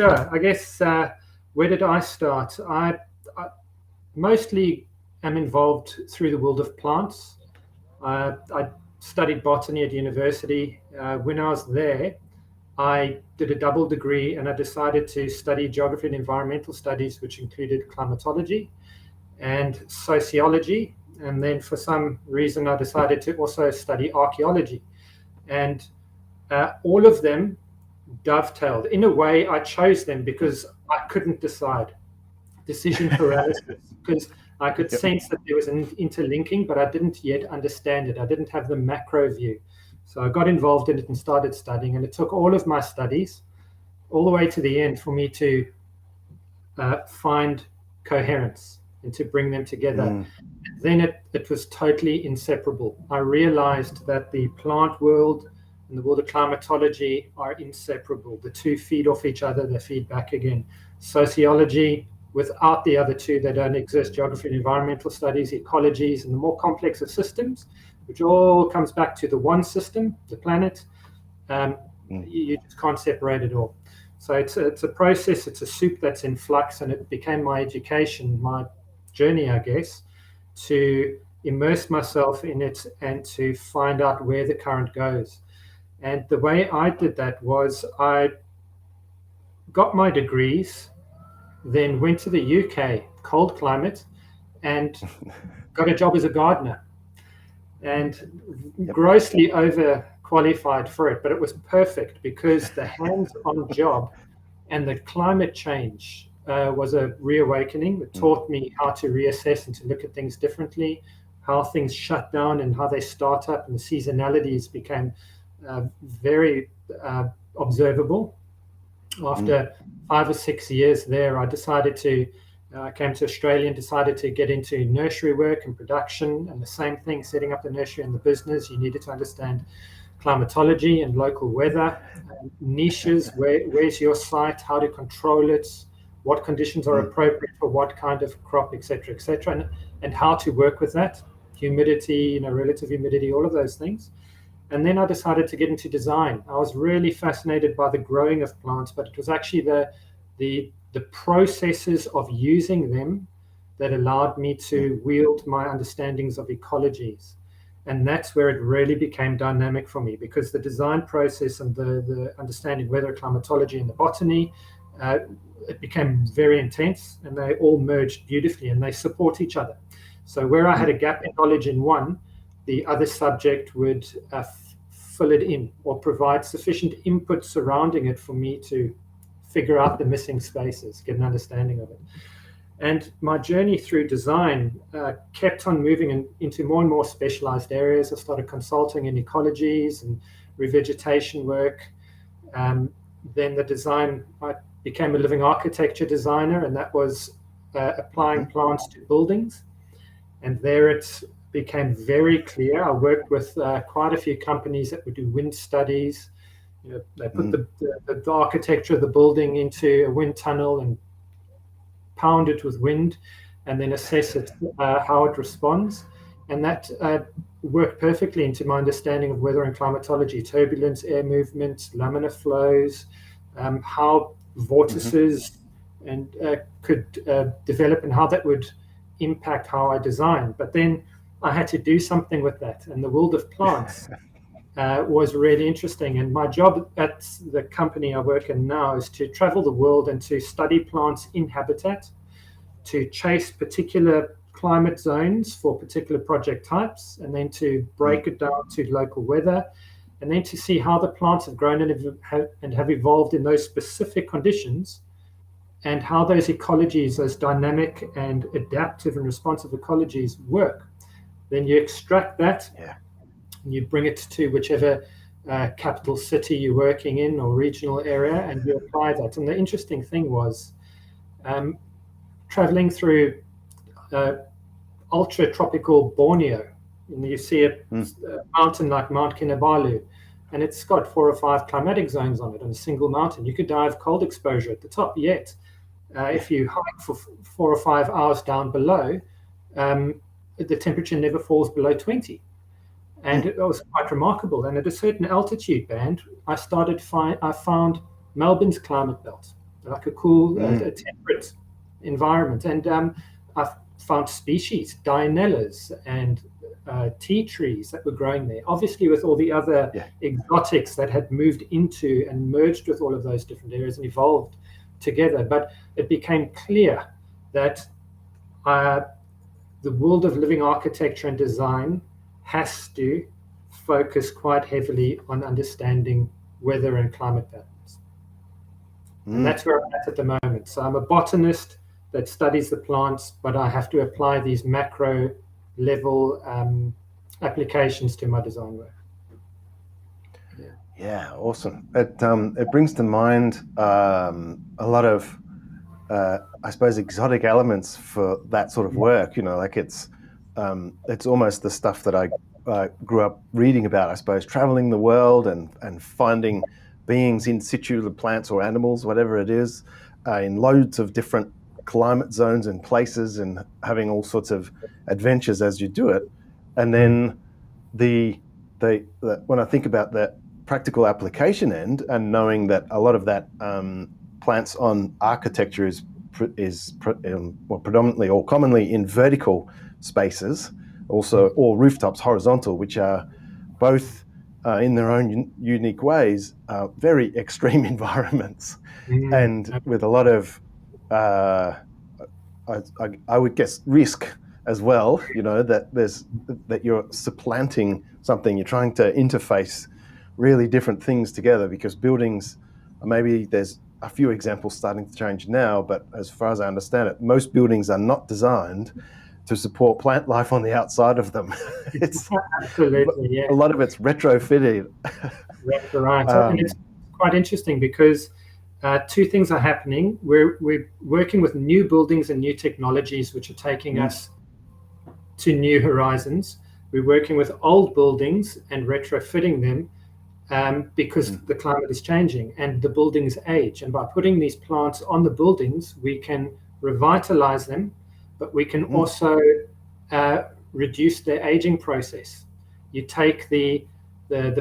Sure. I guess where did I start? I mostly am involved through the world of plants. I studied botany at university. When I was there, I did a double degree and I decided to study geography and environmental studies, which included climatology and sociology. And then for some reason, I decided to also study archaeology. And all of them dovetailed. In a way, I chose them because I couldn't decide. Decision paralysis, because I could Yep. sense that there was an interlinking, but I didn't yet understand it. I didn't have the macro view. So I got involved in it and started studying, and it took all of my studies all the way to the end for me to find coherence and to bring them together. Mm. Then it was totally inseparable. I realized that the plant world and the world of climatology are inseparable. The two feed off each other, they feed back again. Sociology, without the other two, they don't exist. Geography and environmental studies, ecologies, and the more complex of systems, which all comes back to the one system, the planet. Um, Mm. you just can't separate it all. So it's a process, it's a soup that's in flux, and it became my education, my journey, I guess, to immerse myself in it and to find out where the current goes. And the way I did that was I got my degrees, then went to the UK, cold climate, and got a job as a gardener. And Yep. grossly overqualified for it, but it was perfect because the hands-on job and the climate change was a reawakening. It Mm. taught me how to reassess and to look at things differently, how things shut down and how they start up, and the seasonalities became very observable. Mm. After 5 or 6 years there, I decided to. I came to Australia and decided to get into nursery work and production, and the same thing, setting up the nursery and the business. You needed to understand climatology and local weather, niches, where's your site, how to control it, what conditions are Mm. appropriate for what kind of crop, etc., and how to work with that, humidity, relative humidity, all of those things. And then I decided to get into design. I was really fascinated by the growing of plants, but it was actually the processes of using them that allowed me Mm. to wield my understandings of ecologies. And that's where it really became dynamic for me because the design process and the understanding weather climatology and the botany, uh, it became very intense and they all merged beautifully and they support each other. So where I had Mm. a gap in knowledge in one, the other subject would fill it in or provide sufficient input surrounding it for me to figure out the missing spaces, get an understanding of it. And my journey through design kept on moving into more and more specialized areas. I started consulting in ecologies and revegetation work. Um, then the design, I became a living architecture designer, and that was applying Mhm. plants to buildings. And there it became very clear. I worked with quite a few companies that would do wind studies. They put Mm. the architecture of the building into a wind tunnel and pound it with wind and then assess it, how it responds. And that worked perfectly into my understanding of weather and climatology, turbulence, air movement, laminar flows, how Mhm. vortices and could develop and how that would impact how I design. But then I had to do something with that. And the world of plants was really interesting. And my job at the company I work in now is to travel the world and to study plants in habitat, to chase particular climate zones for particular project types, and then to Mm. break it down to local weather, and then to see how the plants have grown and have evolved in those specific conditions, and how those ecologies, those dynamic and adaptive and responsive ecologies work. Then you extract that Yeah. and you bring it to whichever capital city you're working in or regional area, and you apply that. And the interesting thing was um, traveling through uh, ultra tropical Borneo, and you see Mm. a mountain like Mount Kinabalu, and it's got 4 or 5 climatic zones on it on a single mountain. You could die of cold exposure at the top, yet if you hike for 4 or 5 hours down below, the temperature never falls below 20. And Mm. it was quite remarkable. And at a certain altitude band, I found Melbourne's climate belt. like a cool, a temperate environment. And I've found species, dianellas and tea trees that were growing there. Obviously, with all the other exotics that had moved into and merged with all of those different areas and evolved together. But it became clear that the world of living architecture and design has to focus quite heavily on understanding weather and climate patterns. And that's where I'm at the moment. So I'm a botanist that studies the plants, but I have to apply these macro level applications to my design work. Yeah, awesome. It brings to mind a lot of, I suppose, exotic elements for that sort of work. You know, like it's almost the stuff that I grew up reading about. I suppose traveling the world and finding beings in situ, the plants or animals, whatever it is, in loads of different climate zones and places, and having all sorts of adventures as you do it. And then when I think about that practical application end, and knowing that a lot of that plants on architecture is predominantly or commonly in vertical spaces, also, or rooftops horizontal, which are both in their own unique ways very extreme environments, and with a lot of I would guess risk as well. You know, that you're supplanting something, you're trying to interface really different things together, because buildings, maybe there's a few examples starting to change now, but as far as I understand it, most buildings are not designed to support plant life on the outside of them. It's absolutely, yeah. A lot of it's retrofitted. That's right. And it's quite interesting because two things are happening. We're working with new buildings and new technologies which are taking us to new horizons. We're working with old buildings and retrofitting them because the climate is changing and the buildings age. And by putting these plants on the buildings, we can revitalize them, but we can also reduce their aging process. You take the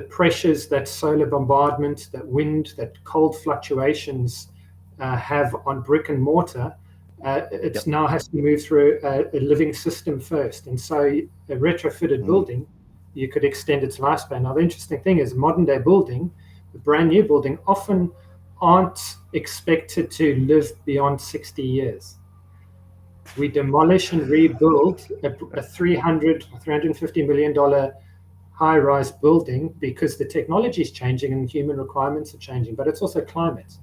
pressures that solar bombardment, that wind, that cold fluctuations have on brick and mortar. It now has to move through a living system first. And so a retrofitted building, you could extend its lifespan. Now, the interesting thing is modern day building, the brand new building, often aren't expected to live beyond 60 years. We demolish and rebuild a $300 or $350 million high-rise building because the technology is changing and human requirements are changing, but it's also climate.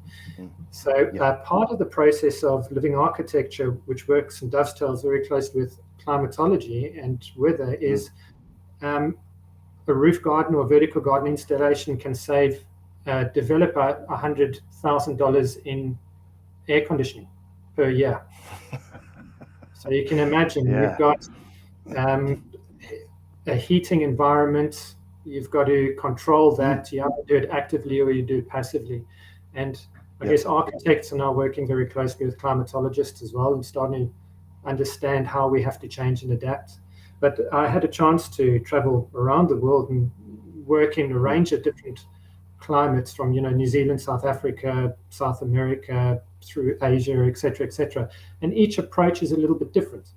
So part of the process of living architecture, which works and dovetails very closely with climatology and weather, is a roof garden or vertical garden installation can save developer $100,000 in air conditioning per year. So you can imagine you've got a heating environment, you've got to control that. You either do it actively or you do it passively. And I guess architects are now working very closely with climatologists as well and starting to understand how we have to change and adapt. But I had a chance to travel around the world and work in a range of different climates from, New Zealand, South Africa, South America, through Asia, et cetera, and each approach is a little bit different.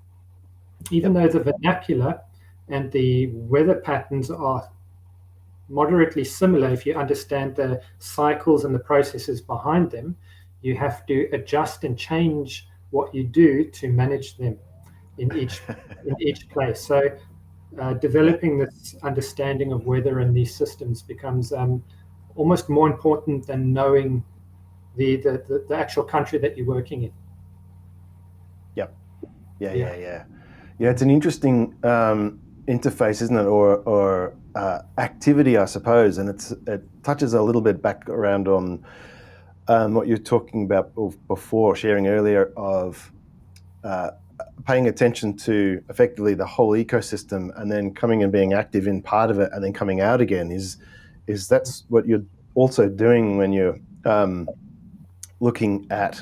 Even though the vernacular and the weather patterns are moderately similar, if you understand the cycles and the processes behind them, you have to adjust and change what you do to manage them in each place. So developing this understanding of weather and these systems becomes almost more important than knowing the actual country that you're working in. Yeah. It's an interesting interface, isn't it, or activity, I suppose, and it touches a little bit back around on what you're talking about before, sharing earlier, of paying attention to effectively the whole ecosystem, and then coming and being active in part of it, and then coming out again. Is that's what you're also doing when you're looking at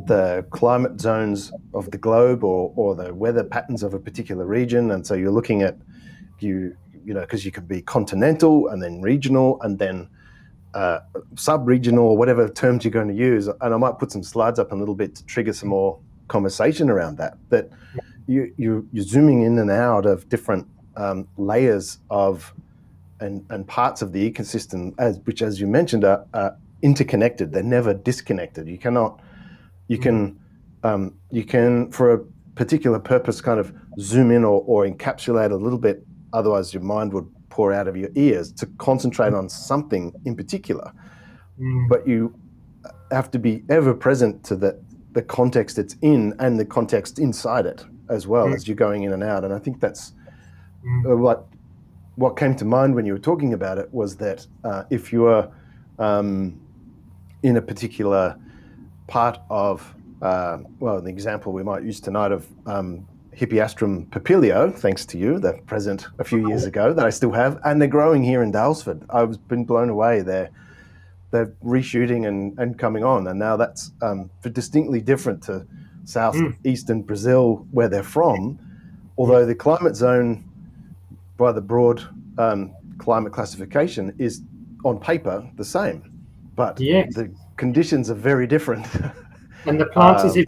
the climate zones of the globe or the weather patterns of a particular region? And so you're looking at because you can be continental and then regional and then sub-regional or whatever terms you're going to use. And I might put some slides up in a little bit to trigger some more conversation around that. That you're zooming in and out of different layers of and parts of the ecosystem, which, as you mentioned, are interconnected. They're never disconnected. You can for a particular purpose kind of zoom in or encapsulate a little bit. Otherwise, your mind would pour out of your ears to concentrate on something in particular. But you have to be ever present to the context it's in and the context inside it as well as you're going in and out. And I think that's what came to mind when you were talking about it was that if you are in a particular part of, the example we might use tonight of Hippeastrum papilio, thanks to you, they're present a few years ago that I still have, and they're growing here in Daylesford. I've been blown away. They're reshooting and coming on, and now that's distinctly different to southeastern Brazil where they're from, although the climate zone by the broad climate classification is on paper the same, but the conditions are very different. And the plant is a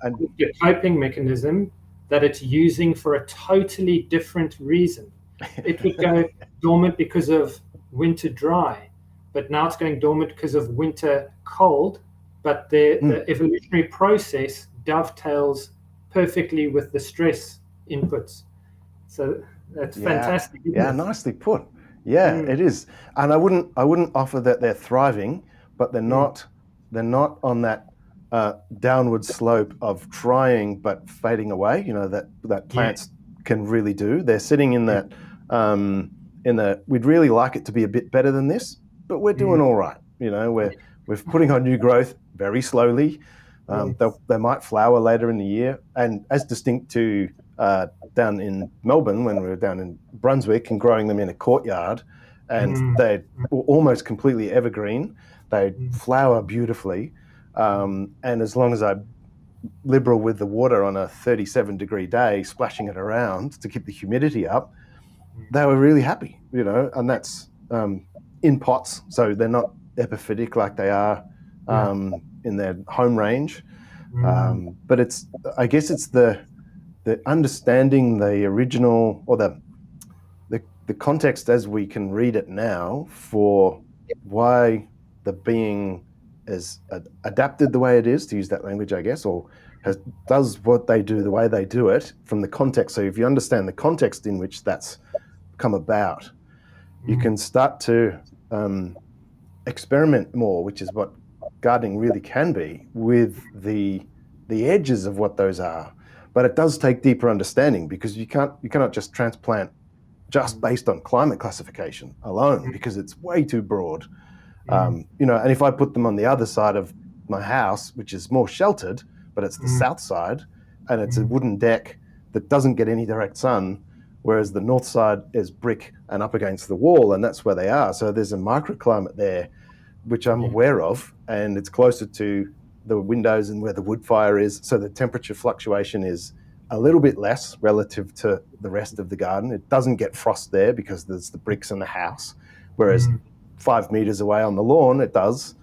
coping mechanism that it's using for a totally different reason. It would go dormant because of winter dry, but now it's going dormant because of winter cold, but the evolutionary process dovetails perfectly with the stress inputs. So that's fantastic. Yeah, nicely put. Yeah, it is. And I wouldn't offer that they're thriving, but they're not on that downward slope of trying but fading away, that plants can really do. They're sitting in that we'd really like it to be a bit better than this, but we're doing all right. We're putting on new growth very slowly. They might flower later in the year, and as distinct to down in Melbourne when we were down in Brunswick and growing them in a courtyard, and they were almost completely evergreen. They flower beautifully. And as long as I'm liberal with the water on a 37-degree day, splashing it around to keep the humidity up, they were really happy, and that's in pots, so they're not epiphytic like they are in their home range. But I guess it's the understanding the original or the context as we can read it now for why the being is adapted the way it is, to use that language, I guess, or does what they do the way they do it from the context. So if you understand the context in which that's come about, you can start to experiment more, which is what gardening really can be, with the edges of what those are. But it does take deeper understanding, because you cannot just transplant just based on climate classification alone, because it's way too broad. And if I put them on the other side of my house, which is more sheltered, but it's the south side, and it's a wooden deck that doesn't get any direct sun, whereas the north side is brick and up against the wall, and that's where they are. So there's a microclimate there, which I'm aware of, and it's closer to the windows and where the wood fire is. So the temperature fluctuation is a little bit less relative to the rest of the garden. It doesn't get frost there because there's the bricks in the house, whereas 5 meters away on the lawn, it does.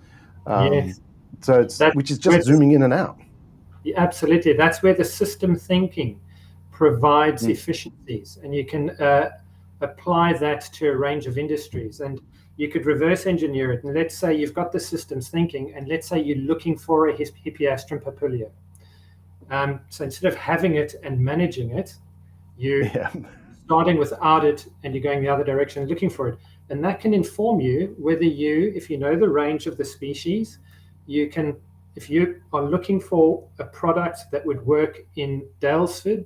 So which is just zooming in and out. Yeah, absolutely. That's where the system thinking provides efficiencies, and you can apply that to a range of industries. And you could reverse engineer it. And let's say you've got the systems thinking, and let's say you're looking for a Hippeastrum papilio. So instead of having it and managing it, you're starting without it, and you're going the other direction and looking for it. And that can inform you whether if you know the range of the species, you can, if you are looking for a product that would work in Daylesford,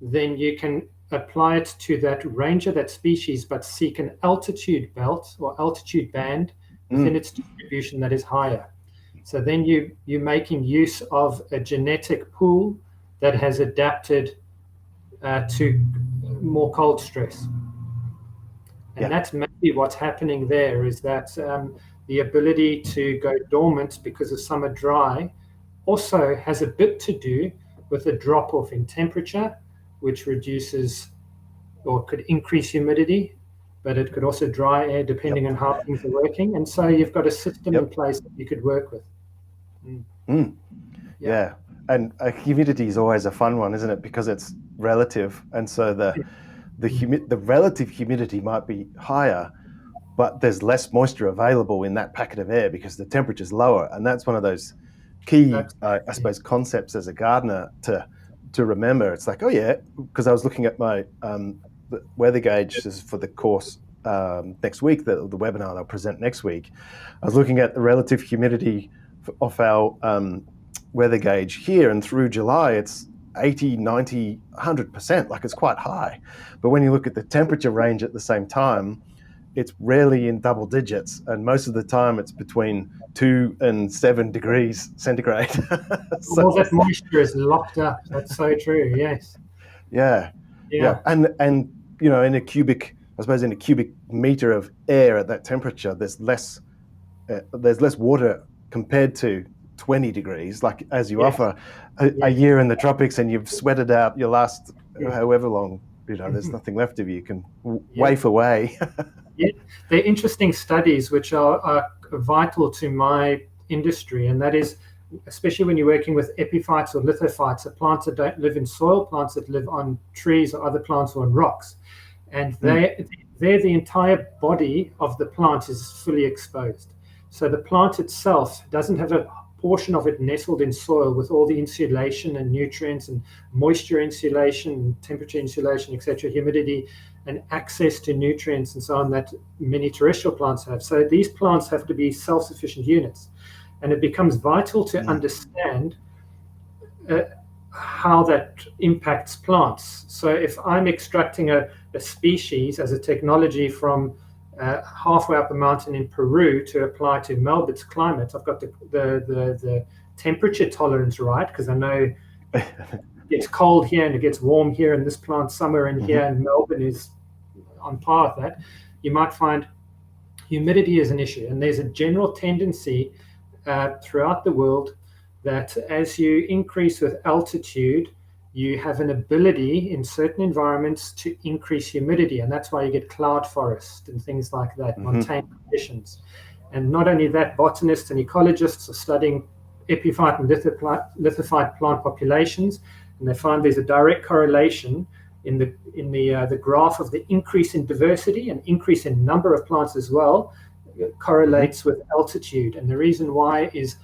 then you can apply it to that range of that species, but seek an altitude belt or altitude band within its distribution that is higher. So then you're making use of a genetic pool that has adapted to more cold stress. And that's maybe what's happening there, is that the ability to go dormant because of summer dry also has a bit to do with a drop-off in temperature, which reduces or could increase humidity, but it could also dry air depending on how things are working. And so you've got a system in place that you could work with. Yeah. And humidity is always a fun one, isn't it? Because it's relative. And so the relative humidity might be higher, but there's less moisture available in that packet of air because the temperature's lower. And that's one of those key, I suppose, concepts as a gardener to remember. It's like, oh yeah, because I was looking at my weather gauges for the course next week, the webinar I'll present next week. I was looking at the relative humidity of our weather gauge here, and through July, it's 80, 90, 100%, like it's quite high. But when you look at the temperature range at the same time, it's rarely in double digits, and most of the time it's between 2 and 7 degrees centigrade. So all that moisture is locked up. That's so true. Yes. Yeah. And you know, in a cubic meter of air at that temperature, there's less water compared to 20 degrees. Like as you offer a year in the tropics and you've sweated out your last however long, you know, there's nothing left of you. You can waif away. They're interesting studies which are vital to my industry, and that is especially when you're working with epiphytes or lithophytes, plants that don't live in soil, plants that live on trees or other plants or on rocks. And they're the entire body of the plant is fully exposed. So the plant itself doesn't have a portion of it nestled in soil with all the insulation and nutrients and moisture insulation, temperature insulation, etc., humidity, and access to nutrients and so on that many terrestrial plants have. So these plants have to be self-sufficient units. And it becomes vital to understand how that impacts plants. So if I'm extracting a species as a technology from halfway up a mountain in Peru to apply to Melbourne's climate, I've got the temperature tolerance right, because I know it gets cold here and it gets warm here, and this plant somewhere in here, and Melbourne is on par with that. You might find humidity is an issue, and there's a general tendency throughout the world that as you increase with altitude, you have an ability in certain environments to increase humidity, and that's why you get cloud forest and things like that, montane conditions. And not only that, botanists and ecologists are studying epiphyte and lithophyte plant populations, and they find there's a direct correlation in the graph of the increase in diversity and increase in number of plants as well correlates with altitude. And the reason why is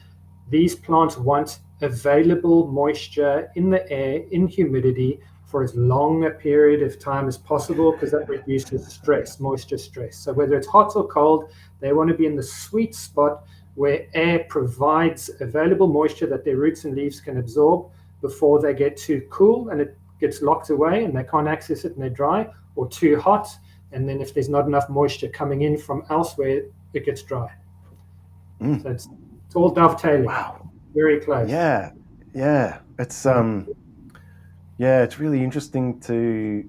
these plants want available moisture in the air, in humidity, for as long a period of time as possible, because that reduces stress, moisture stress. So whether it's hot or cold, they want to be in the sweet spot where air provides available moisture that their roots and leaves can absorb before they get too cool and it gets locked away and they can't access it and they dry, or too hot, and then if there's not enough moisture coming in from elsewhere, it gets dry. So it's all dovetailing. Wow. Very close. Yeah. It's it's really interesting to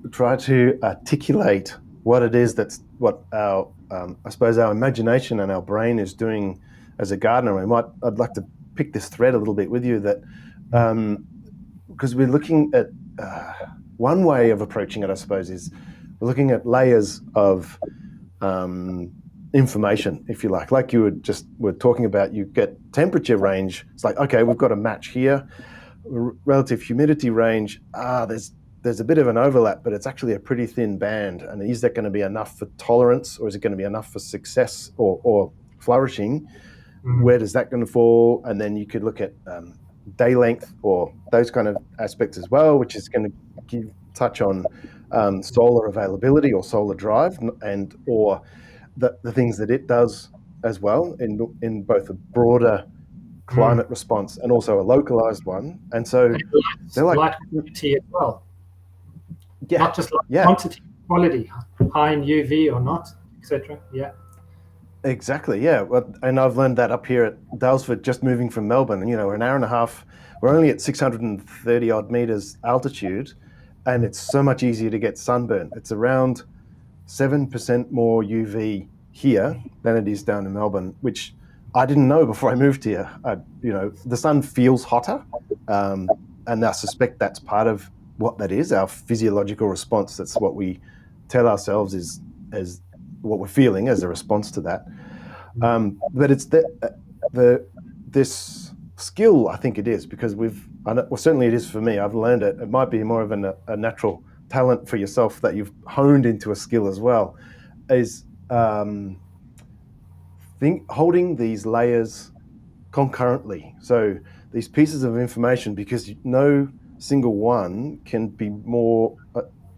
try to articulate what it is what our I suppose our imagination and our brain is doing as a gardener. I'd like to pick this thread a little bit with you, that because we're looking at one way of approaching it, I suppose, is we're looking at layers of information, if you like you were talking about. You get temperature range. It's like, okay, we've got a match here. Relative humidity range, there's a bit of an overlap, but it's actually a pretty thin band. And is that going to be enough for tolerance, or is it going to be enough for success or flourishing? Where does that going to fall? And then you could look at day length or those kind of aspects as well, which is going to touch on solar availability or solar drive, and or the things that it does as well in both a broader climate response and also a localized one. And so they're like light quantity as well. Not just quantity, quality, high in UV or not, etc. Exactly. Well, and I've learned that up here at Dalesford, just moving from Melbourne. And we're an hour and a half. We're only at 630 odd meters altitude, and it's so much easier to get sunburn. It's around 7% more UV here than it is down in Melbourne, which I didn't know before I moved here. The sun feels hotter, and I suspect that's part of what that is, our physiological response. That's what we tell ourselves is as what we're feeling as a response to that. But it's this skill, I think it is, because certainly it is for me. I've learned it. It might be more of a natural talent for yourself that you've honed into a skill as well, is holding these layers concurrently. So these pieces of information, because no single one can be more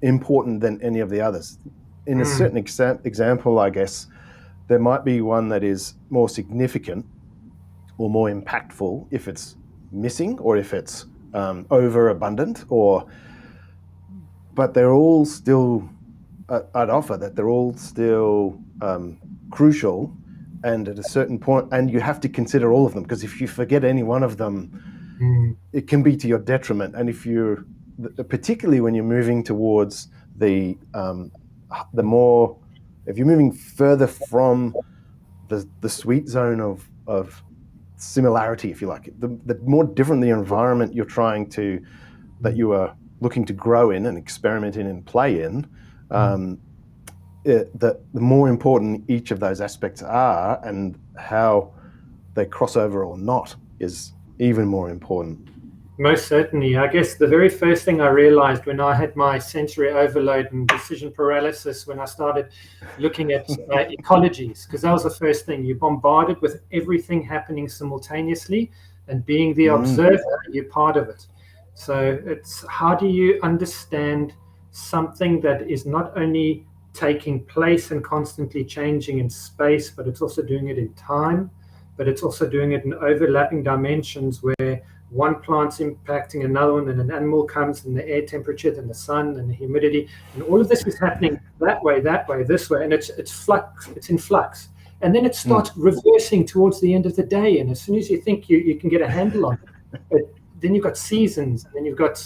important than any of the others. In a certain example, I guess, there might be one that is more significant or more impactful if it's missing or if it's overabundant, but they're all still, I'd offer that they're all still crucial, and at a certain point, and you have to consider all of them, because if you forget any one of them, it can be to your detriment. And particularly when you're moving towards if you're moving further from the sweet zone of similarity, if you like, the more different the environment that you are looking to grow in and experiment in and play in, the more important each of those aspects are, and how they cross over or not is even more important. Most certainly. I guess the very first thing I realized when I had my sensory overload and decision paralysis, when I started looking at ecologies, because that was the first thing. You're bombarded with everything happening simultaneously, and being the observer, you're part of it. So it's, how do you understand something that is not only taking place and constantly changing in space, but it's also doing it in time, but it's also doing it in overlapping dimensions where one plant's impacting another one, and an animal comes, and the air temperature, then the sun, and the humidity, and all of this is happening that way, this way, and it's in flux. And then it starts reversing towards the end of the day, and as soon as you think you can get a handle on it, then you've got seasons, and then you've got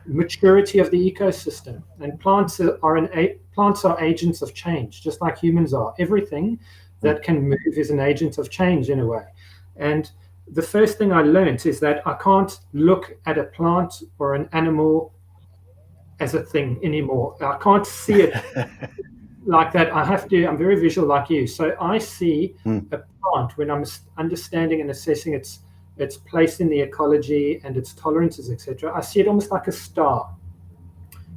maturity of the ecosystem. And plants are agents of change, just like humans are. Everything that can move is an agent of change in a way. And the first thing I learned is that I can't look at a plant or an animal as a thing anymore. I can't see it like that. I'm very visual like you. So I see a plant when I'm understanding and assessing its place in the ecology and its tolerances, etc. I see it almost like a star.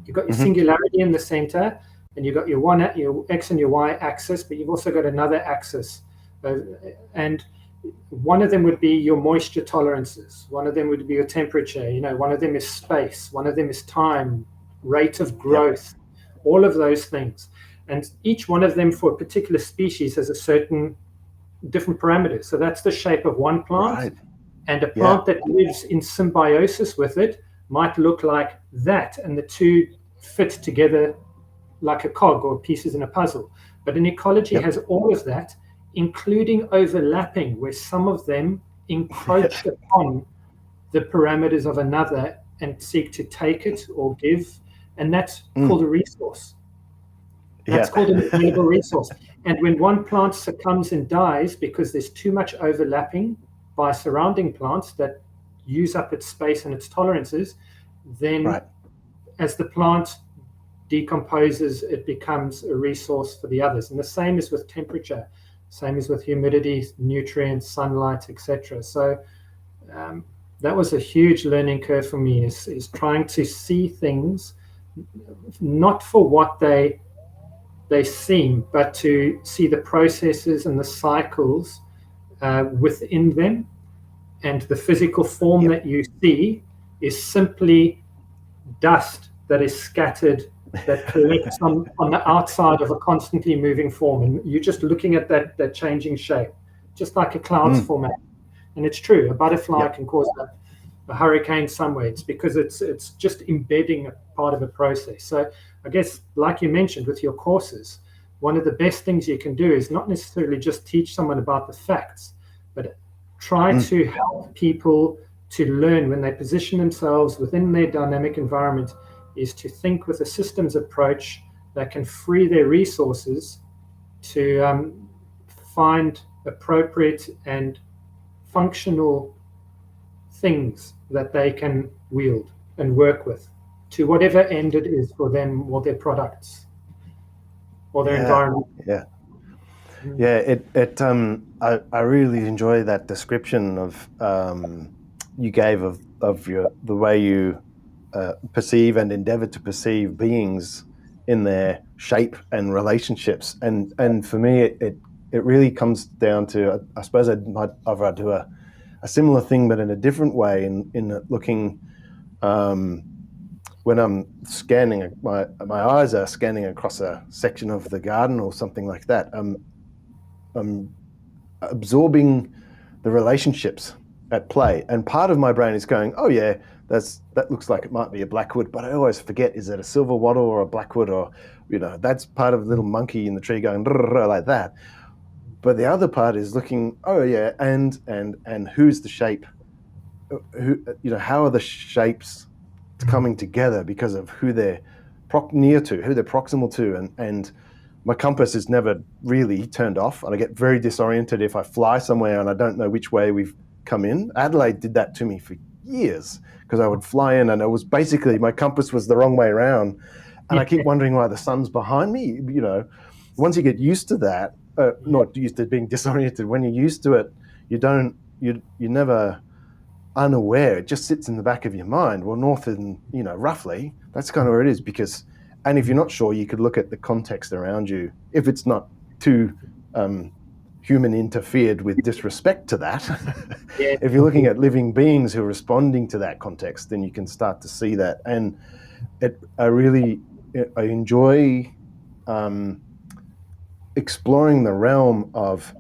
You've got your singularity in the center, and you've got your X and your Y axis, but you've also got another axis. And one of them would be your moisture tolerances. One of them would be your temperature. One of them is space. One of them is time, rate of growth, all of those things. And each one of them for a particular species has a certain different parameters. So that's the shape of one plant. Right. And a plant that lives in symbiosis with it might look like that. And the two fit together like a cog or pieces in a puzzle. But an ecology has all of that, including overlapping, where some of them encroach upon the parameters of another and seek to take it or give. And that's called a resource. That's called an available resource. And when one plant succumbs and dies because there's too much overlapping by surrounding plants that use up its space and its tolerances, then as the plant decomposes, it becomes a resource for the others. And the same is with temperature, same as with humidity, nutrients, sunlight, etc. So that was a huge learning curve for me, is trying to see things not for what they seem, but to see the processes and the cycles within them. And the physical form that you see is simply dust that is scattered, that collects on the outside of a constantly moving form. And you're just looking at that changing shape, just like a cloud's formation. And it's true, a butterfly can cause a hurricane somewhere. It's because it's just embedding a part of a process. So I guess, like you mentioned with your courses, one of the best things you can do is not necessarily just teach someone about the facts, but try to help people to learn when they position themselves within their dynamic environment, is to think with a systems approach that can free their resources to find appropriate and functional things that they can wield and work with to whatever end it is for them or their products. or their environment. Yeah. Yeah, I really enjoy that description of you gave of the way you perceive and endeavor to perceive beings in their shape and relationships, and for me it really comes down to, I suppose I might either do a similar thing but in a different way, in looking when I'm scanning, my eyes are scanning across a section of the garden or something like that. I'm absorbing the relationships at play, and part of my brain is going, oh yeah, that looks like it might be a blackwood, but I always forget, is it a silver wattle or a blackwood, or that's part of the little monkey in the tree going like that. But the other part is looking, oh yeah, and who's the shape, how are the shapes coming together because of who they're near to, who they're proximal to, and my compass is never really turned off, and I get very disoriented if I fly somewhere and I don't know which way we've come in. Adelaide did that to me for years, because I would fly in and it was basically my compass was the wrong way around, and I keep wondering why the sun's behind me. Once you get used to that, not used to being disoriented, when you're used to it, you're never unaware. It just sits in the back of your mind. Well, north and roughly that's kind of where it is, because, and if you're not sure, you could look at the context around you. If it's not too human interfered with disrespect to that, if you're looking at living beings who are responding to that context, then you can start to see that. And I enjoy exploring the realm of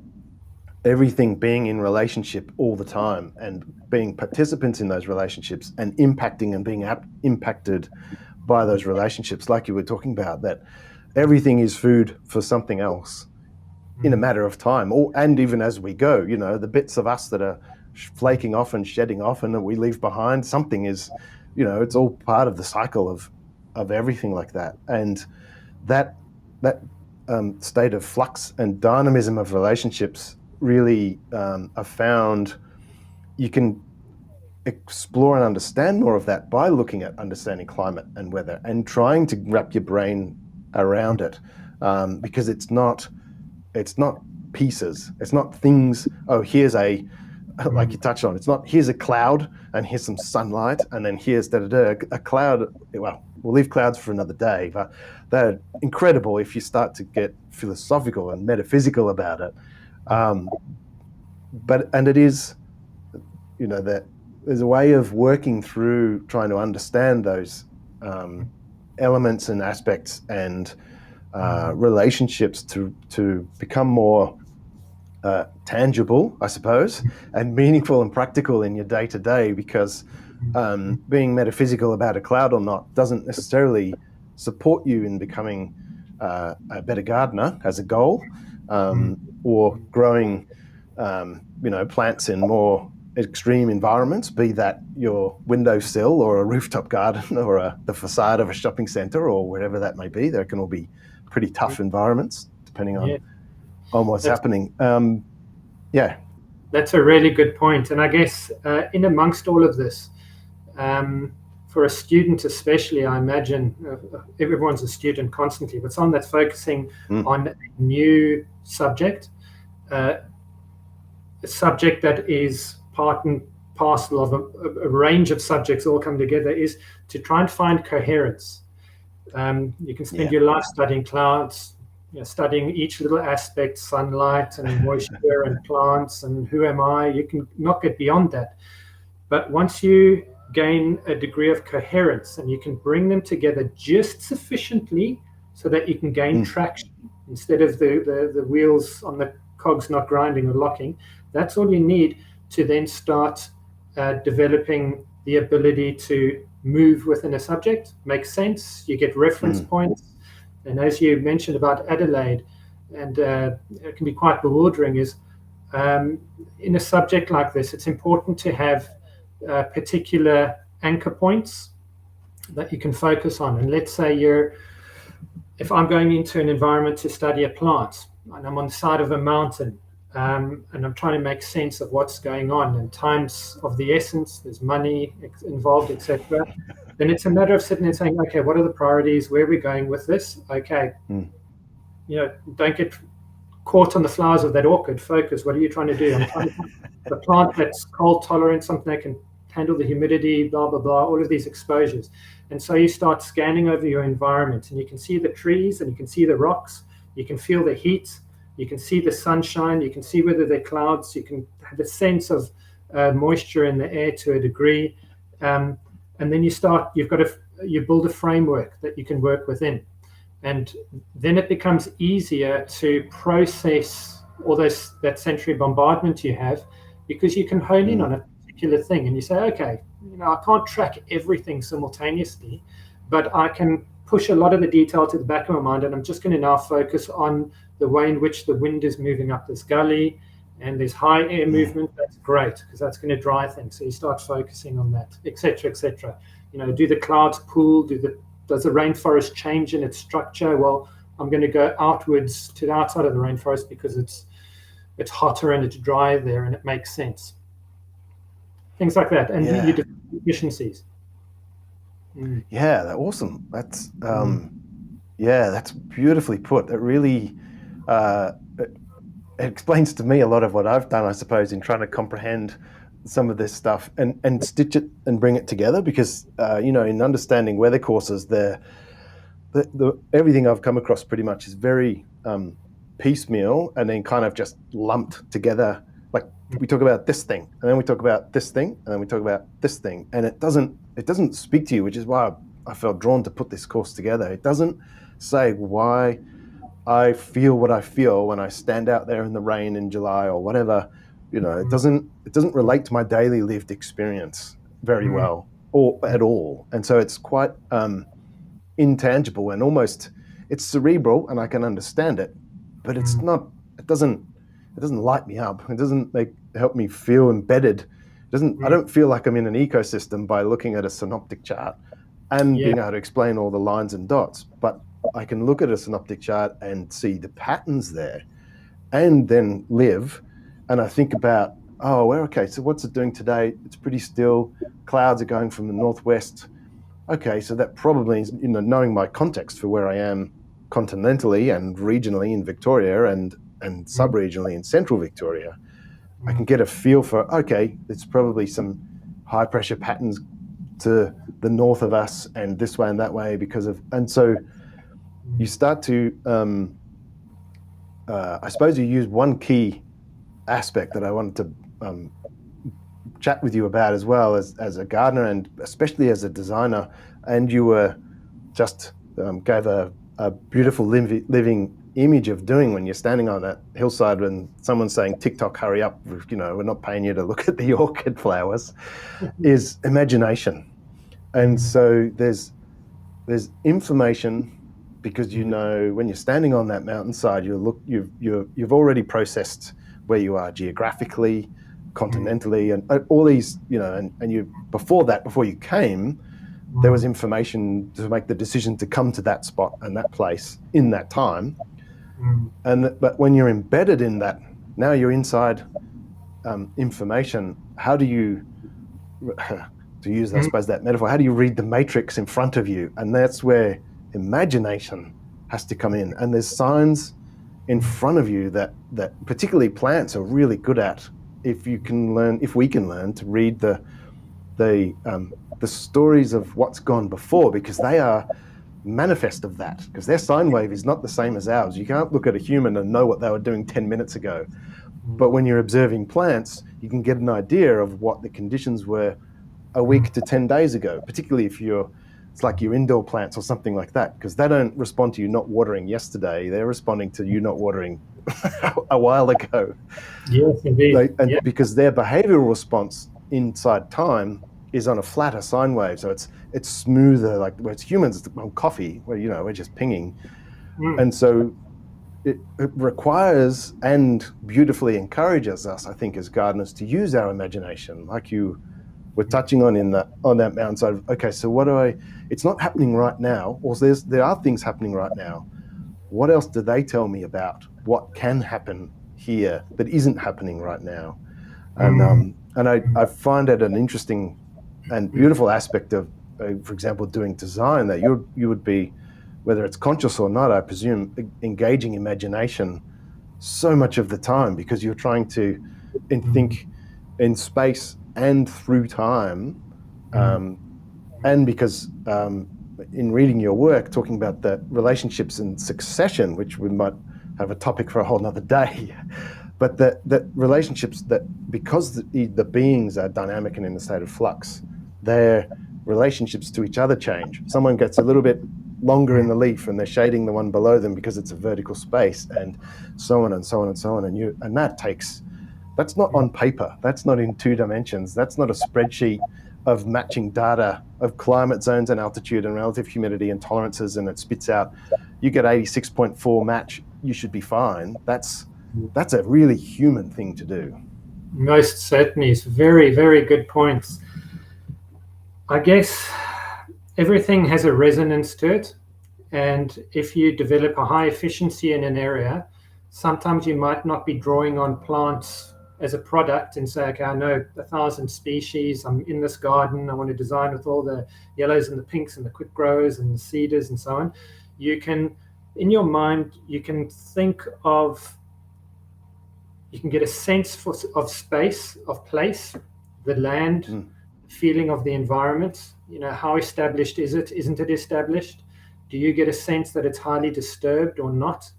everything being in relationship all the time, and being participants in those relationships, and impacting and being impacted by those relationships, like you were talking about, that everything is food for something else in a matter of time, and even as we go, the bits of us that are flaking off and shedding off and that we leave behind, something is, it's all part of the cycle of everything like that. And that state of flux and dynamism of relationships really are found. You can explore and understand more of that by looking at understanding climate and weather and trying to wrap your brain around it, because it's not pieces, it's not things. Oh, here's like you touched on, it's not here's a cloud and here's some sunlight and then here's a cloud. Well, we'll leave clouds for another day, but they're incredible if you start to get philosophical and metaphysical about it. And it is, that there's a way of working through trying to understand those elements and aspects and relationships to become more tangible, I suppose, and meaningful and practical in your day-to-day, because being metaphysical about a cloud or not doesn't necessarily support you in becoming a better gardener as a goal, or growing plants in more extreme environments, be that your windowsill or a rooftop garden or the facade of a shopping centre or wherever that may be. There can all be pretty tough environments depending on what's happening. That's a really good point. And I guess in amongst all of this, for a student especially, I imagine everyone's a student constantly, but someone that's focusing on a new subject, a subject that is part and parcel of a range of subjects all come together, is to try and find coherence. You can spend your life studying clouds, studying each little aspect, sunlight and moisture and plants and who am I. You can not get beyond that. But once you gain a degree of coherence and you can bring them together just sufficiently so that you can gain traction instead of the wheels on the cogs not grinding or locking, that's all you need to then start developing the ability to move within a subject, make sense, you get reference points. And as you mentioned about Adelaide, and it can be quite bewildering, is in a subject like this, it's important to have particular anchor points that you can focus on. And let's say if I'm going into an environment to study a plant, and I'm on the side of a mountain, and I'm trying to make sense of what's going on, and time's of the essence, there's money involved, etc. Then it's a matter of sitting there saying, okay, what are the priorities? Where are we going with this? Okay. don't get caught on the flowers of that orchid. Focus. What are you trying to do? I'm trying to find the plant that's cold tolerant, something that can handle the humidity, blah, blah, blah, all of these exposures. And so you start scanning over your environment, and you can see the trees, and you can see the rocks, you can feel the heat, you can see the sunshine, you can see whether they're clouds, you can have a sense of moisture in the air to a degree. And then you build a framework that you can work within. And then it becomes easier to process all that sensory bombardment you have, because you can hone in on a particular thing, and you say, okay, I can't track everything simultaneously, but I can push a lot of the detail to the back of my mind, and I'm just going to now focus on the way in which the wind is moving up this gully, and there's high air movement. That's great, because that's going to dry things. So you start focusing on that, etc., etc. Do the clouds pool? Does the rainforest change in its structure? Well, I'm going to go outwards to the outside of the rainforest because it's hotter and it's dry there, and it makes sense. Things like that, and your efficiencies. Yeah, that's awesome. That's that's beautifully put. It really it explains to me a lot of what I've done, I suppose, in trying to comprehend some of this stuff and stitch it and bring it together, because in understanding weather courses, the everything I've come across pretty much is very piecemeal and then kind of just lumped together. Like, we talk about this thing, and then we talk about this thing, and then we talk about this thing, and it doesn't speak to you, which is why I felt drawn to put this course together. It doesn't say why I feel what I feel when I stand out there in the rain in July or whatever. It doesn't relate to my daily lived experience very well or at all, and so it's quite intangible and almost, it's cerebral, and I can understand it, but it's not. It doesn't light me up. It doesn't help me feel embedded. I don't feel like I'm in an ecosystem by looking at a synoptic chart and being able to explain all the lines and dots. But I can look at a synoptic chart and see the patterns there, and then live. And I think about, okay, so what's it doing today? It's pretty still. Clouds are going from the northwest. Okay, so that probably is, knowing my context for where I am continentally and regionally in Victoria and sub-regionally in central Victoria, I can get a feel for, okay, it's probably some high pressure patterns to the north of us and this way and that way and so you start to, I suppose you use one key aspect that I wanted to chat with you about as well as a gardener and especially as a designer, and you were just gave a beautiful living image of doing when you're standing on that hillside when someone's saying, TikTok, hurry up, we're not paying you to look at the orchid flowers, is imagination. And so there's information, because when you're standing on that mountainside, you've already processed where you are geographically, continentally, and all these, and you before you came, there was information to make the decision to come to that spot and that place in that time. But when you're embedded in that, now you're inside information. How do you, to use, I suppose, that metaphor, how do you read the matrix in front of you? And that's where imagination has to come in. And there's signs in front of you that particularly plants are really good at. If we can learn to read the stories of what's gone before, because they are manifest of that, because their sine wave is not the same as ours. You can't look at a human and know what they were doing 10 minutes ago. But when you're observing plants, you can get an idea of what the conditions were a week to 10 days ago, particularly if it's like your indoor plants or something like that, because they don't respond to you not watering yesterday. They're responding to you not watering a while ago. Yes, indeed. Because their behavioral response inside time is on a flatter sine wave, so it's smoother. Like where it's humans on coffee, where we're just pinging, and so it requires and beautifully encourages us, I think, as gardeners, to use our imagination, like you were touching on on that mountainside. Okay, so it's not happening right now, or there are things happening right now. What else do they tell me about what can happen here that isn't happening right now? And I find it an interesting and beautiful aspect of, for example, doing design, that you would be whether it's conscious or not, I presume, engaging imagination so much of the time, because you're trying to think in space and through time. And because in reading your work, talking about the relationships in succession, which we might have a topic for a whole nother day, but the relationships that, because the beings are dynamic and in a state of flux, their relationships to each other change. Someone gets a little bit longer in the leaf and they're shading the one below them because it's a vertical space, and so on and so on and so on. And that's not on paper. That's not in 2 dimensions. That's not a spreadsheet of matching data of climate zones and altitude and relative humidity and tolerances, and it spits out, you get 86.4 match, you should be fine. That's a really human thing to do. Most certainly. It's very, very good points. I guess everything has a resonance to it. And if you develop a high efficiency in an area, sometimes you might not be drawing on plants as a product and say, okay, I know 1,000 species, I'm in this garden, I want to design with all the yellows and the pinks and the quick growers and the cedars and so on. You can, in your mind, you can get a sense of space, of place, the land, feeling of the environment. How established is it? Isn't it established? Do you get a sense that it's highly disturbed or not?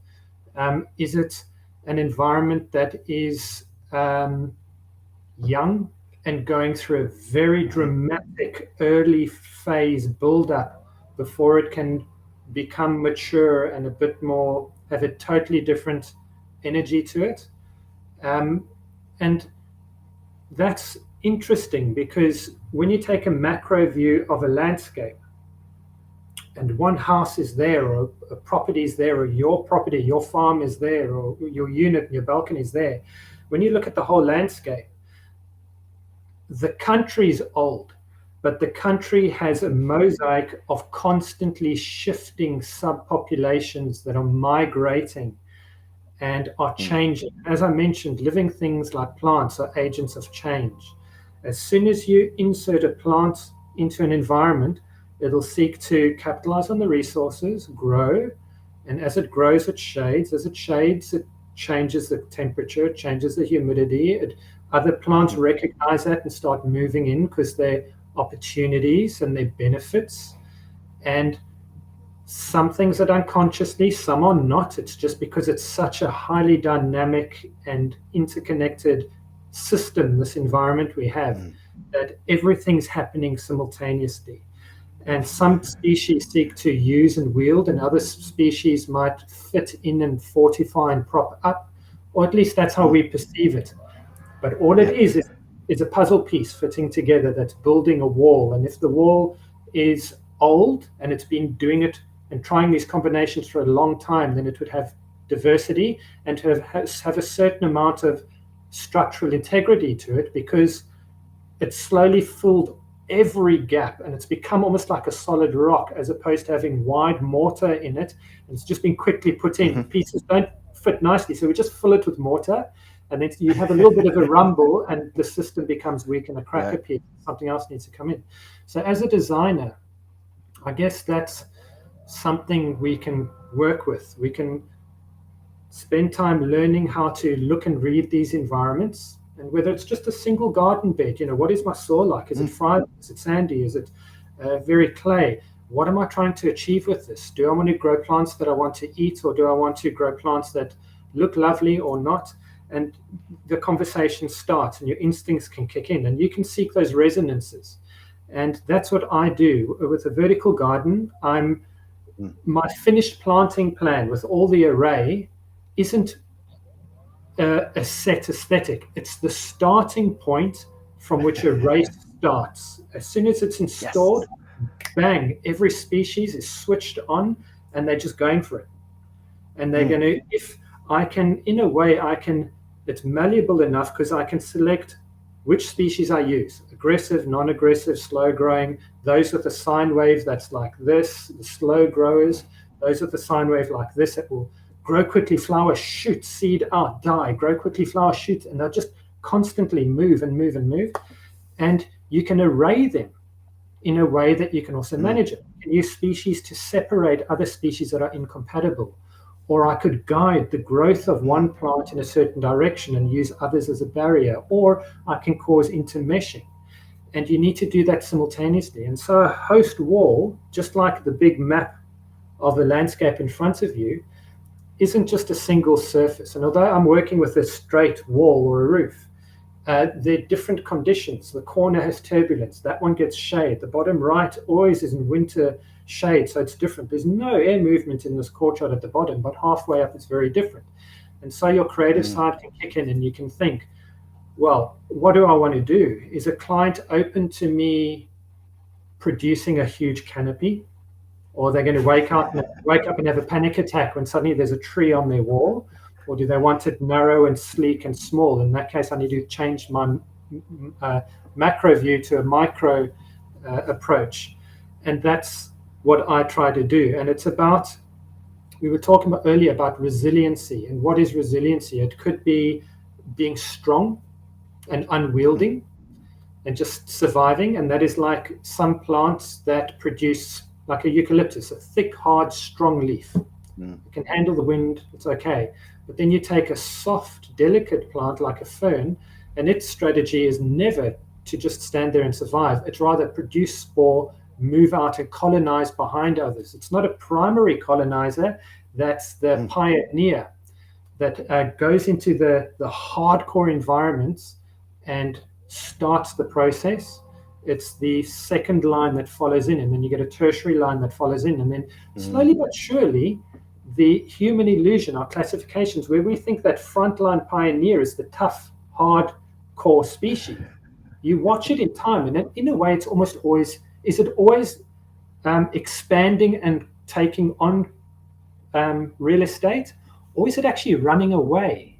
Is it an environment that is young and going through a very dramatic early phase build-up before it can become mature and a bit more, have a totally different energy to it? And that's interesting, because when you take a macro view of a landscape and one house is there, or a property is there, or your property, your farm is there, or your unit, your balcony is there, when you look at the whole landscape, the country's old, but the country has a mosaic of constantly shifting subpopulations that are migrating and are changing. As I mentioned, living things like plants are agents of change. As soon as you insert a plant into an environment, it'll seek to capitalize on the resources, grow, and as it grows, it shades. As it shades, it changes the temperature, it changes the humidity. Other plants recognize that and start moving in because they're opportunities and they're benefits. And some things are done consciously, some are not. It's just because it's such a highly dynamic and interconnected system, this environment we have, that everything's happening simultaneously. And some species seek to use and wield, and other species might fit in and fortify and prop up, or at least that's how we perceive it. But all it is a puzzle piece fitting together that's building a wall. And if the wall is old and it's been doing it and trying these combinations for a long time, then it would have diversity and to have a certain amount of structural integrity to it, because it's slowly filled every gap and it's become almost like a solid rock, as opposed to having wide mortar in it. And it's just been quickly put in. Pieces don't fit nicely, so we just fill it with mortar, and then you have a little bit of a rumble and the system becomes weak and a crack appears. Something else needs to come in. So as a designer, I guess that's something we can work with. We can spend time learning how to look and read these environments, and whether it's just a single garden bed, what is my soil like? Is it friable? Is it sandy? Is it very clay? What am I trying to achieve with this? Do I want to grow plants that I want to eat, or do I want to grow plants that look lovely or not? And the conversation starts and your instincts can kick in and you can seek those resonances. And that's what I do with a vertical garden. My finished planting plan with all the array isn't a set aesthetic. It's the starting point from which a race starts. As soon as it's installed, bang, every species is switched on and they're just going for it. And they're going to, if I can, in a way, it's malleable enough because I can select which species I use: aggressive, non-aggressive, slow growing, those with a sine wave that's like this, the slow growers, those with a sine wave like this that will grow quickly, flower, shoot, seed out, die, grow quickly, flower, shoot, and they'll just constantly move and move and move. And you can array them in a way that you can also manage it. You can use species to separate other species that are incompatible. Or I could guide the growth of one plant in a certain direction and use others as a barrier. Or I can cause intermeshing. And you need to do that simultaneously. And so a host wall, just like the big map of a landscape in front of you, isn't just a single surface. And although I'm working with a straight wall or a roof, there are different conditions. The corner has turbulence. That one gets shade. The bottom right always is in winter shade, so it's different. There's no air movement in this courtyard at the bottom, but halfway up it's very different. And so your creative side can kick in and you can think, well, what do I want to do? Is a client open to me producing a huge canopy? Or they're going to wake up and have a panic attack when suddenly there's a tree on their wall? Or do they want it narrow and sleek and small? In that case, I need to change my macro view to a micro approach. And that's what I try to do. And it's about, we were talking about earlier about resiliency. And what is resiliency? It could be being strong and unwielding and just surviving. And that is like some plants that produce, like a eucalyptus, a thick, hard, strong leaf. It can handle the wind, it's okay. But then you take a soft, delicate plant like a fern, and its strategy is never to just stand there and survive. It's rather produce spore, move out and colonize behind others. It's not a primary colonizer, that's the pioneer that goes into the hardcore environments and starts the process. It's the second line that follows in, and then you get a tertiary line that follows in, and then slowly but surely, the human illusion, our classifications, where we think that frontline pioneer is the tough, hard-core species, you watch it in time, and in a way, it's almost always, is it always expanding and taking on real estate, or is it actually running away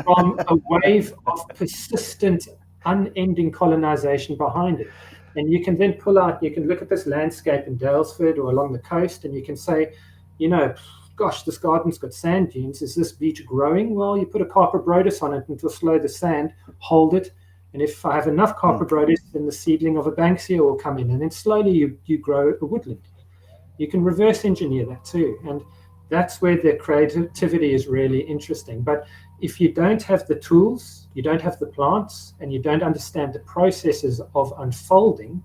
from a wave of persistent unending colonization behind it? And you can then pull out, you can look at this landscape in Dalesford or along the coast, and you can say, you know, gosh, this garden's got sand dunes. Is this beach growing? Well, you put a carpet brodus on it and it'll slow the sand, hold it. And if I have enough carpet brodus, then the seedling of a banksia will come in. And then slowly you grow a woodland. You can reverse engineer that too. And that's where the creativity is really interesting. But if you don't have the tools, you don't have the plants, and you don't understand the processes of unfolding,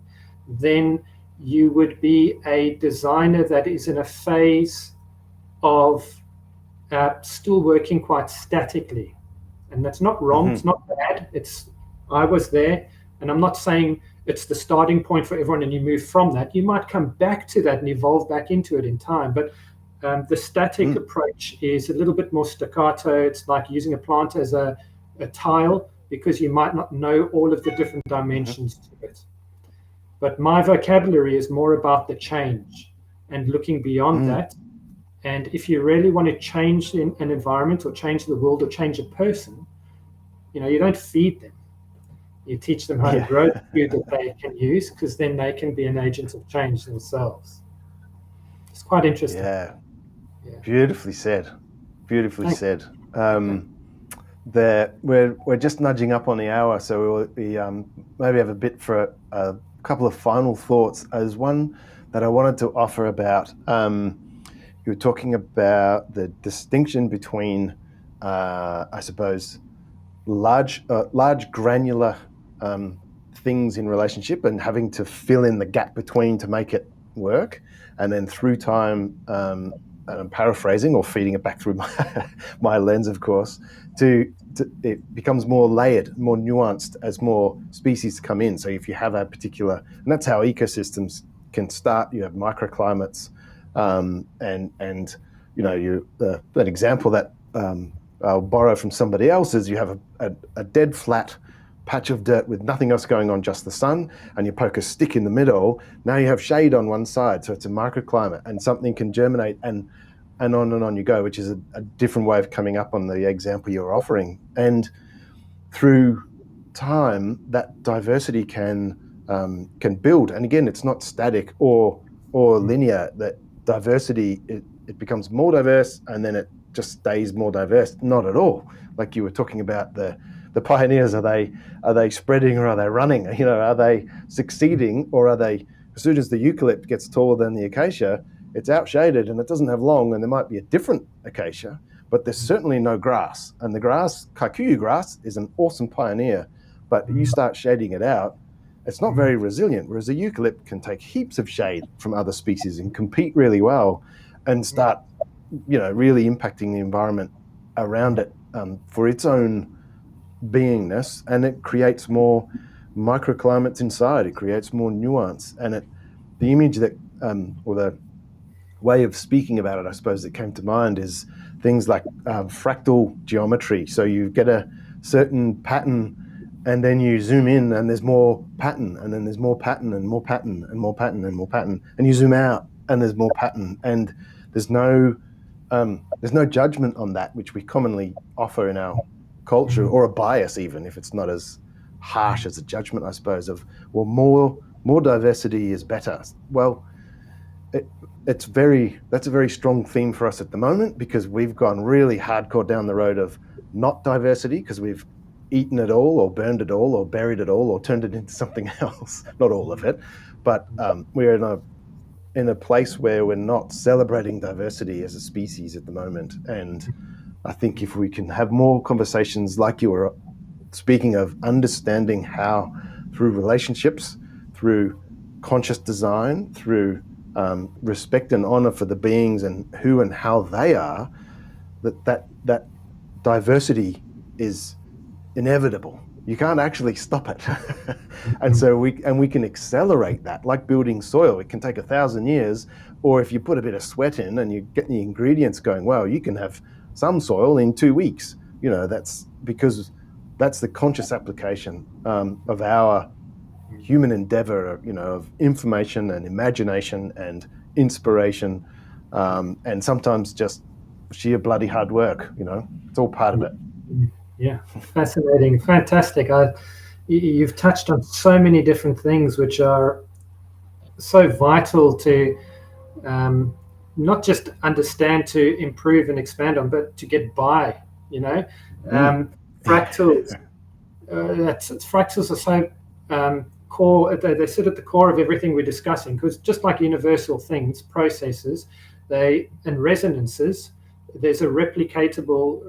then you would be a designer that is in a phase of still working quite statically. And that's not wrong, it's not bad. I was there, and I'm not saying it's the starting point for everyone and you move from that. You might come back to that and evolve back into it in time. But the static approach is a little bit more staccato. It's like using a plant as a tile, because you might not know all of the different dimensions to it. But my vocabulary is more about the change and looking beyond that. And if you really want to change an environment or change the world or change a person, you know, you don't feed them. You teach them how to grow the food that they can use, because then they can be an agent of change themselves. It's quite interesting. Yeah. Beautifully said. Beautifully said. We're just nudging up on the hour, so we maybe have a bit for a couple of final thoughts. As one that I wanted to offer about, you were talking about the distinction between, I suppose, large granular things in relationship and having to fill in the gap between to make it work, and then through time, and I'm paraphrasing or feeding it back through my lens, of course, it becomes more layered, more nuanced as more species come in. So if you have a particular, and that's how ecosystems can start. You have microclimates, and you know, that example that I'll borrow from somebody else is you have a dead flat patch of dirt with nothing else going on, just the sun, and you poke a stick in the middle. Now you have shade on one side, so it's a microclimate, and something can germinate, and on you go, which is a different way of coming up on the example you're offering. And through time, that diversity can build. And again, it's not static or linear. That diversity, it becomes more diverse, and then it just stays more diverse. Not at all. Like you were talking about the the pioneers, are they spreading or are they running? You know, are they succeeding or are they? As soon as the eucalypt gets taller than the acacia, it's outshaded and it doesn't have long, and there might be a different acacia, but there's certainly no grass. And the grass, kikuyu grass, is an awesome pioneer, but you start shading it out, it's not very resilient, whereas a eucalypt can take heaps of shade from other species and compete really well and start, you know, really impacting the environment around it for its own beingness, and it creates more microclimates inside. It creates more nuance, and the image that or the way of speaking about it, I suppose, that came to mind is things like fractal geometry. So you get a certain pattern, and then you zoom in, and there's more pattern, and then there's more pattern, and more pattern, and more pattern, and more pattern, and you zoom out, and there's more pattern, and there's no judgment on that, which we commonly offer in our culture, or a bias, even if it's not as harsh as a judgment, I suppose, of, well, more diversity is better. Well, that's a very strong theme for us at the moment, because we've gone really hardcore down the road of not diversity, because we've eaten it all, or burned it all, or buried it all, or turned it into something else. Not all of it, but we're in a place where we're not celebrating diversity as a species at the moment. And I think if we can have more conversations like you were speaking of, understanding how through relationships, through conscious design, through respect and honor for the beings and who and how they are, that diversity is inevitable. You can't actually stop it. And so we can accelerate that, like building soil. It can take 1,000 years, or if you put a bit of sweat in and you get the ingredients going, well, you can have some soil in 2 weeks. You know, that's because that's the conscious application of our human endeavor, you know, of information and imagination and inspiration, and sometimes just sheer bloody hard work. You know, it's all part of it. Yeah, fascinating, fantastic. You've touched on so many different things which are so vital to not just understand, to improve and expand on, but to get by. You know, fractals. Fractals are so core. They sit at the core of everything we're discussing, because just like universal things, processes, and resonances, there's a replicable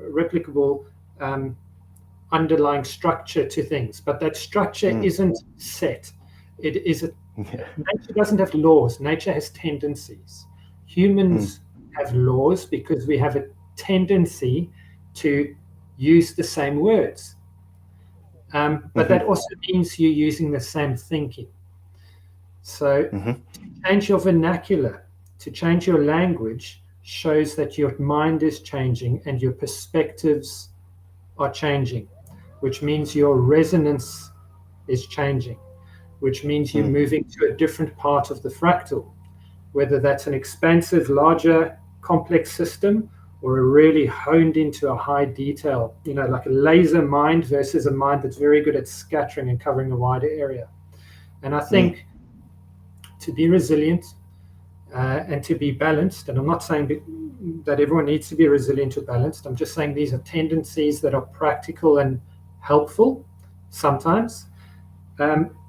underlying structure to things, but that structure isn't set. It is nature doesn't have laws. Nature has tendencies. Humans have laws because we have a tendency to use the same words. But that also means you're using the same thinking. So to change your vernacular, to change your language, shows that your mind is changing and your perspectives are changing, which means your resonance is changing, which means you're moving to a different part of the fractal, whether that's an expansive, larger, complex system, or a really honed into a high detail, you know, like a laser mind versus a mind that's very good at scattering and covering a wider area. And I think to be resilient and to be balanced, and I'm not saying that everyone needs to be resilient or balanced, I'm just saying these are tendencies that are practical and helpful sometimes.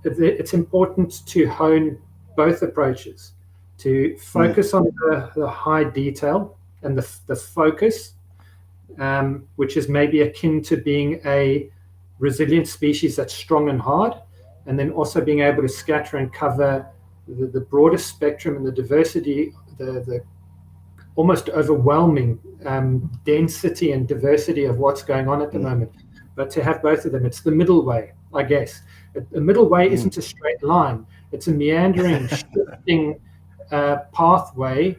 It's important to hone both approaches, to focus on the high detail and the focus, which is maybe akin to being a resilient species that's strong and hard, and then also being able to scatter and cover the broader spectrum and the diversity, the almost overwhelming density and diversity of what's going on at the moment. But to have both of them, it's the middle way, I guess. The middle way isn't a straight line. It's a meandering, shifting pathway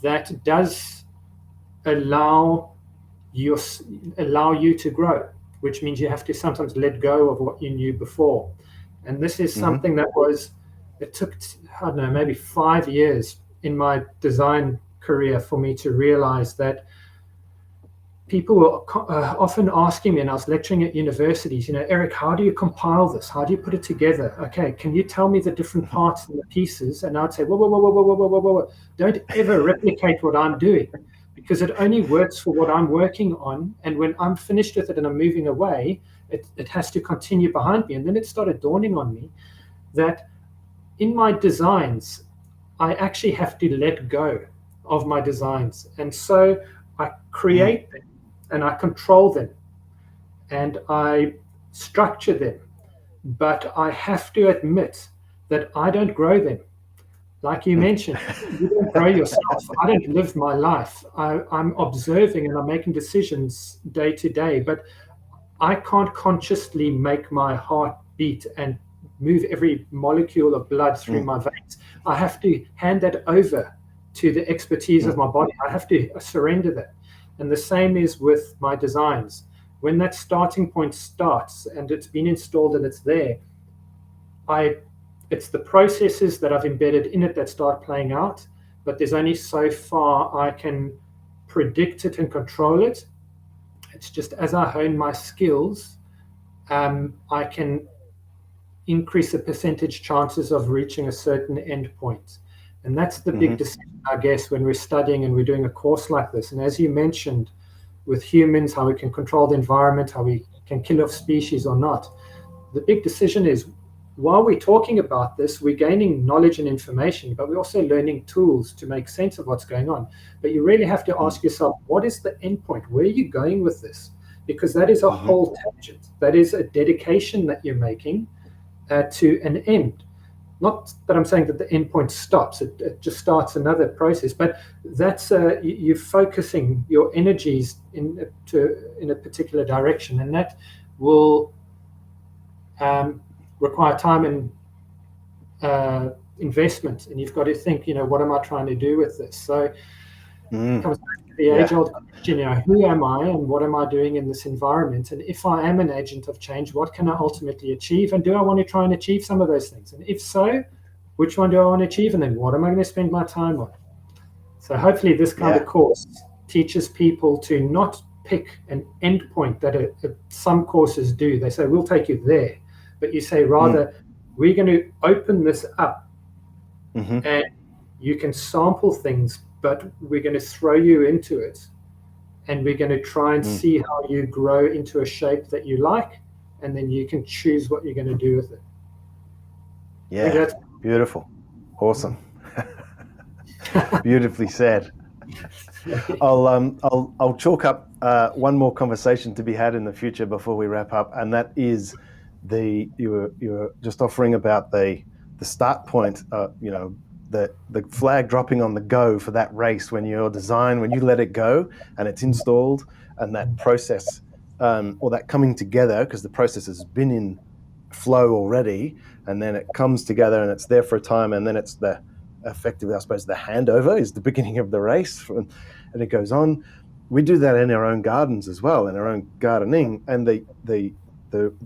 that does allow you to grow, which means you have to sometimes let go of what you knew before. And this is something that it took, I don't know, maybe 5 years in my design career for me to realize that people were often asking me, and I was lecturing at universities, you know, Erik, how do you compile this? How do you put it together? Okay, can you tell me the different parts and the pieces? And I'd say, whoa. Don't ever replicate what I'm doing, because it only works for what I'm working on. And when I'm finished with it and I'm moving away, It has to continue behind me. And then it started dawning on me that in my designs, I actually have to let go of my designs. And so I create them and I control them and I structure them. But I have to admit that I don't grow them. Like you mentioned, you don't grow yourself. I don't live my life. I'm observing and I'm making decisions day to day, but I can't consciously make my heart beat and move every molecule of blood through my veins. I have to hand that over to the expertise of my body. I have to surrender that. And the same is with my designs. When that starting point starts and it's been installed and it's there, it's the processes that I've embedded in it that start playing out, but there's only so far I can predict it and control it. It's just as I hone my skills, I can increase the percentage chances of reaching a certain end point. And that's the big decision, I guess, when we're studying and we're doing a course like this. And as you mentioned, with humans, how we can control the environment, how we can kill off species or not. The big decision is, while we're talking about this, we're gaining knowledge and information, but we're also learning tools to make sense of what's going on. But you really have to ask yourself, what is the end point? Where are you going with this? Because that is a whole tangent. That is a dedication that you're making to an end. Not that I'm saying that the end point stops, it just starts another process, but that's you're focusing your energies in a particular direction, and that will require time and investment, and you've got to think, what am I trying to do with this? So it comes back to the age-old question, who am I and what am I doing in this environment? And if I am an agent of change, what can I ultimately achieve? And do I want to try and achieve some of those things? And if so, which one do I want to achieve? And then what am I going to spend my time on? So hopefully this kind of course teaches people to not pick an end point that some courses do. They say, we'll take you there. But you say, rather, we're going to open this up and you can sample things, but we're going to throw you into it and we're going to try and see how you grow into a shape that you like, and then you can choose what you're going to do with it. Yeah, beautiful. Awesome. Beautifully said. I'll chalk up one more conversation to be had in the future before we wrap up, and that is you were just offering about the start point, the flag dropping on the go for that race when you let it go and it's installed, and that process or that coming together, because the process has been in flow already, and then it comes together and it's there for a time, and then it's effectively, I suppose, the handover is the beginning of the race, and it goes on. We do that in our own gardens as well, in our own gardening, and the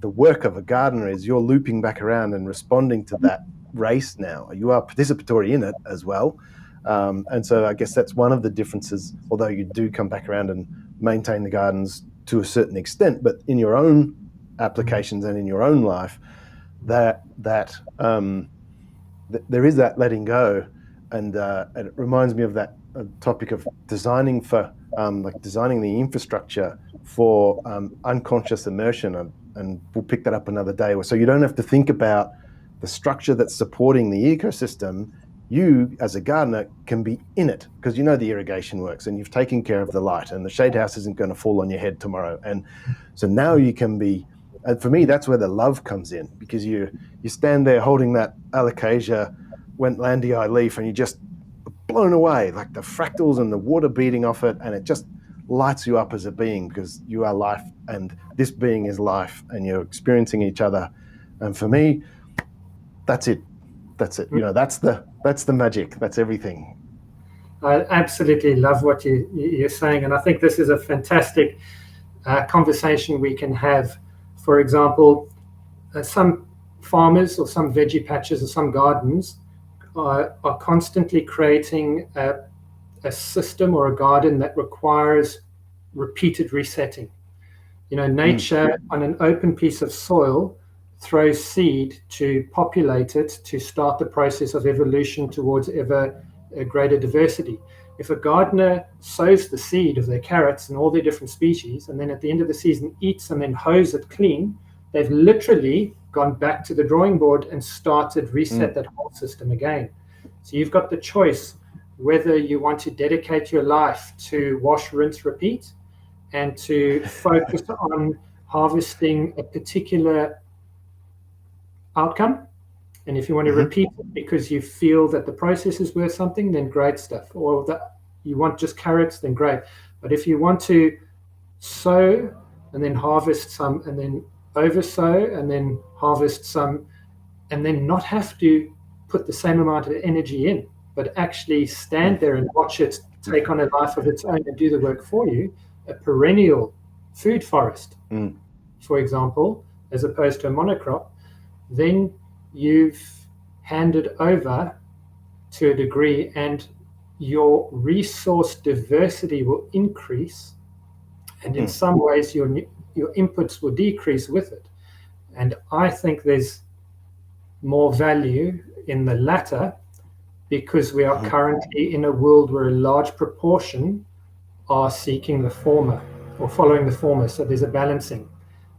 work of a gardener is you're looping back around and responding to that race now. You are participatory in it as well. And so I guess that's one of the differences, although you do come back around and maintain the gardens to a certain extent, but in your own applications and in your own life, that there is that letting go. And it reminds me of that topic of designing for, designing the infrastructure for unconscious immersion. And we'll pick that up another day. So you don't have to think about the structure that's supporting the ecosystem. You, as a gardener, can be in it because you know the irrigation works and you've taken care of the light, and the shade house isn't going to fall on your head tomorrow. And so now you can be, and for me, that's where the love comes in, because you stand there holding that alocasia wendlandii leaf and you just blown away, like the fractals and the water beating off it, and it just lights you up as a being, because you are life and this being is life, and you're experiencing each other. And for me, that's it. That's the magic. That's everything. I absolutely love what you're saying, and I think this is a fantastic conversation we can have. For example, some farmers or some veggie patches or some gardens are constantly creating a system or a garden that requires repeated resetting. Nature on an open piece of soil throws seed to populate it, to start the process of evolution towards ever greater diversity. If a gardener sows the seed of their carrots and all their different species, and then at the end of the season eats and then hoes it clean, they've literally gone back to the drawing board and reset that whole system again. So you've got the choice whether you want to dedicate your life to wash, rinse, repeat, and to focus on harvesting a particular outcome. And if you want to repeat it because you feel that the process is worth something, then great stuff. Or that you want just carrots, then great. But if you want to sow and then harvest some, and then oversow and then harvest some, and then not have to put the same amount of energy in, but actually stand there and watch it take on a life of its own and do the work for you, a perennial food forest, for example, as opposed to a monocrop, then you've handed over to a degree, and your resource diversity will increase, and in some ways your inputs will decrease with it. And I think there's more value in the latter, because we are currently in a world where a large proportion are seeking the former or following the former. So there's a balancing.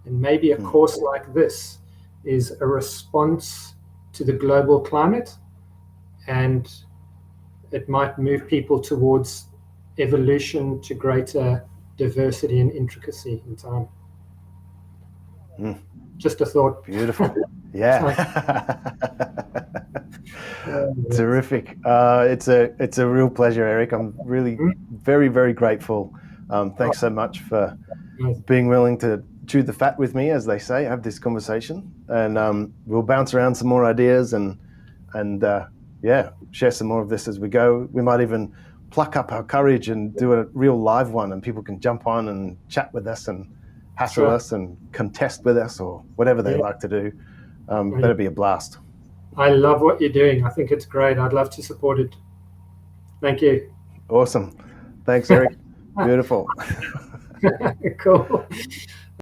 And maybe a course like this is a response to the global climate, and it might move people towards evolution to greater diversity and intricacy in time. Just a thought. Beautiful. Yeah. Terrific. It's a real pleasure, Erik. I'm really very, very grateful. Thanks so much for being willing to chew the fat with me, as they say, have this conversation, and we'll bounce around some more ideas and share some more of this as we go. We might even pluck up our courage and do a real live one, and people can jump on and chat with us and hassle us and contest with us or whatever they like to do. That'd be a blast. I love what you're doing. I think it's great. I'd love to support it. Thank you. Awesome. Thanks, Erik. Beautiful. Cool.